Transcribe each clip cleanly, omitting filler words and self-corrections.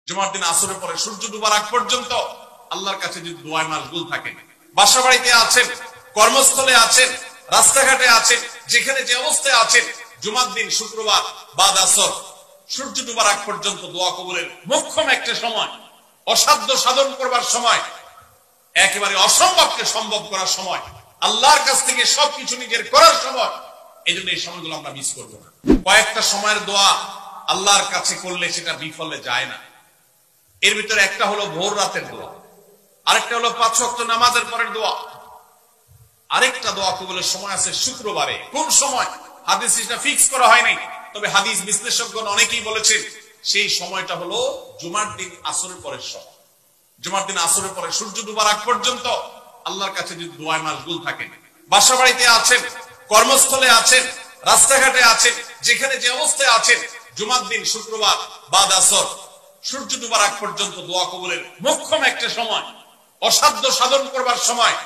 জুমার দিন আসরের পরে সূর্য ডুবার আগ পর্যন্ত আল্লাহর কাছে যদি দোয়ায় মাশগুল থাকেন, বাসা বাড়িতে আছেন, কর্মস্থলে আছেন, রাস্তাঘাটে আছেন, যেখানে যে অবস্থায় আছেন, জুমার দিন শুক্রবার বাদ আসর সূর্য ডুবার আগ পর্যন্ত দোয়া কবুলের মোক্ষম একটা সময়, অসাধ্য সাধন করবার সময়, একেবারে অসম্ভবকে সম্ভব করার সময়, আল্লাহর কাছ থেকে সবকিছু নিজের করার সময়। এই জন্য এই সময়গুলো আমরা মিস করবো না। কয়েকটা সময়ের দোয়া আল্লাহর কাছে করলে সেটা বিফলে যায় না। এর ভিতরে একটা হলো ভোর রাতের দোয়া, আরেকটা হলো 5 ওয়াক্ত নামাজের পরের দোয়া, আরেকটা দোয়া কবুলের সময় আছে শুক্রবারে। কোন সময় হাদিস এটা ফিক্স করা হয় নাই, তবে হাদিস বিশ্লেষকগণ অনেকেই বলেছেন সেই সময়টা হলো জুমার দিন আসরের পরের সময়। জুমার দিন আসরের পরে সূর্য ডুবার আগ পর্যন্ত আল্লাহর কাছে যদি দোয়ায় মাশগুল থাকেন, বাসা বাড়িতে আছেন, কর্মস্থলে আছেন, রাস্তাঘাটে আছেন, যেখানে যে অবস্থায় আছেন, জুমার দিন শুক্রবার বাদ আসর সূর্য ডুবার আগ পর্যন্ত দোয়া কবুলের মোক্ষম একটা সময়, অসাধ্য সাধন করবার সময়,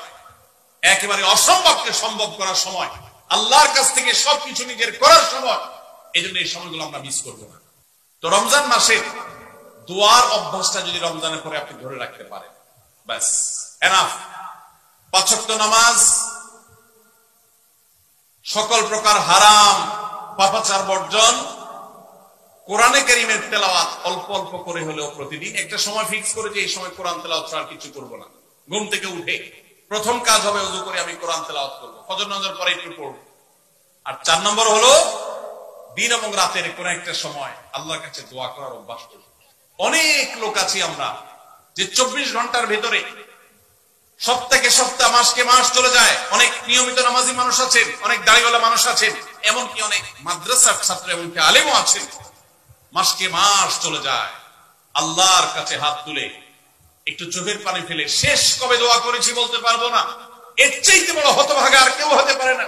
একেবারে অসম্ভবকে সম্ভব করার সময়, আল্লাহর কাছ থেকে সবকিছু নিজের করার সময়। এই জন্য এই সময়গুলো আমরা মিস করবো না। তো রমজান মাসের দোয়ার অভ্যাসটা যদি রমজানের পরে আপনি ধরে রাখতে পারেন, ব্যাস এনাফ। 5 ওয়াক্ত নামাজ, সকল প্রকার হারাম পাপাচার বর্জন, কোরআনে কারীমের তেলাওয়াত অল্প অল্প করে হলেও প্রতিদিন একটা সময় ফিক্স করে যে এই সময় কোরআন তেলাওয়াত ছাড়া কিছু করবো না। ঘুম থেকে উঠে প্রথম কাজ হবে ওযু করে আমি কোরআন তেলাওয়াত করবো, ফজর নামাজের পরে একটু পড়বো। আর 4 নম্বর হলো দিন এবং রাতের কোন একটা সময় আল্লাহর কাছে দোয়া করার অভ্যাস করবো। অনেক লোক আছি আমরা যে 24 ঘন্টার ভিতরে সপ্তাহে সপ্তাহ, মাসকে মাস চলে যায়। অনেক নিয়মিত নামাজি মানুষ আছেন, অনেক দাড়িওয়ালা মানুষ আছেন, এমনকি অনেক মাদ্রাসার ছাত্র, এমনকি আলেমও আছেন। মাসকে মাস চলে যায়, আল্লাহর কাছে হাত তুলে একটু চোখের পানি ফেলে শেষ কবে দোয়া করেছি বলতে পারবো না। এর চাইতে বড় হতভাগা আর কেউ হতে পারে না।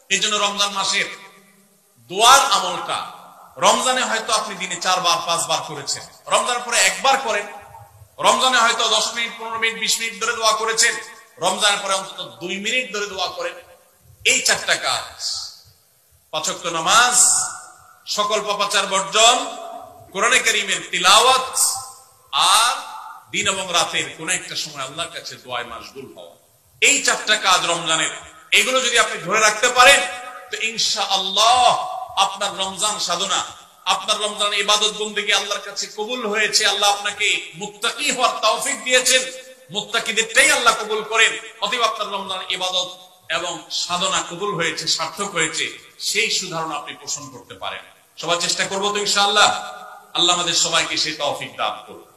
এই জন্য রমজান মাসের দোয়ার আমলটা, রমজানে হয়তো আপনি দিনে 4 বার 5 বার করেছেন, রমজানের পরে একবার করেন। রমজানে হয়তো 10 মিনিট 15 মিনিট 20 মিনিট ধরে দোয়া করেছেন, রমজানের পরে অন্তত 2 মিনিট ধরে দোয়া করেন। এই 4টা কাজ, 5 ওয়াক্ত নামাজ, সকল পাপাচার বর্জন, কোরআনে কারীমের তিলাওয়াত, আর দিন এবং রাতের কোন একটা সময় আল্লাহর কাছে দোয়ায় মাশগুল হওয়া, এই 4টা কাজ রমজানের, এগুলো যদি আপনি ধরে রাখতে পারেন তো ইনশাআল্লাহ আপনার রমজান সাধনা, আপনার রমজান ইবাদত বন্দেগী আল্লাহর কাছে কবুল হয়েছে। আল্লাহ আপনাকে মুত্তাকি হওয়ার তৌফিক দিয়েছেন, মুত্তাকিদেরটাই আল্লাহ কবুল করেন। অতএব আপনার রমজান ইবাদত এবং সাধনা কবুল হয়েছে, সার্থক হয়েছে, সেই সুধারণা আপনি পোষণ করতে পারেন। সবাই চেষ্টা করবো তো ইনশাআল্লাহ। আল্লাহ আমাদের সবাইকে সেই তৌফিক দান করুন।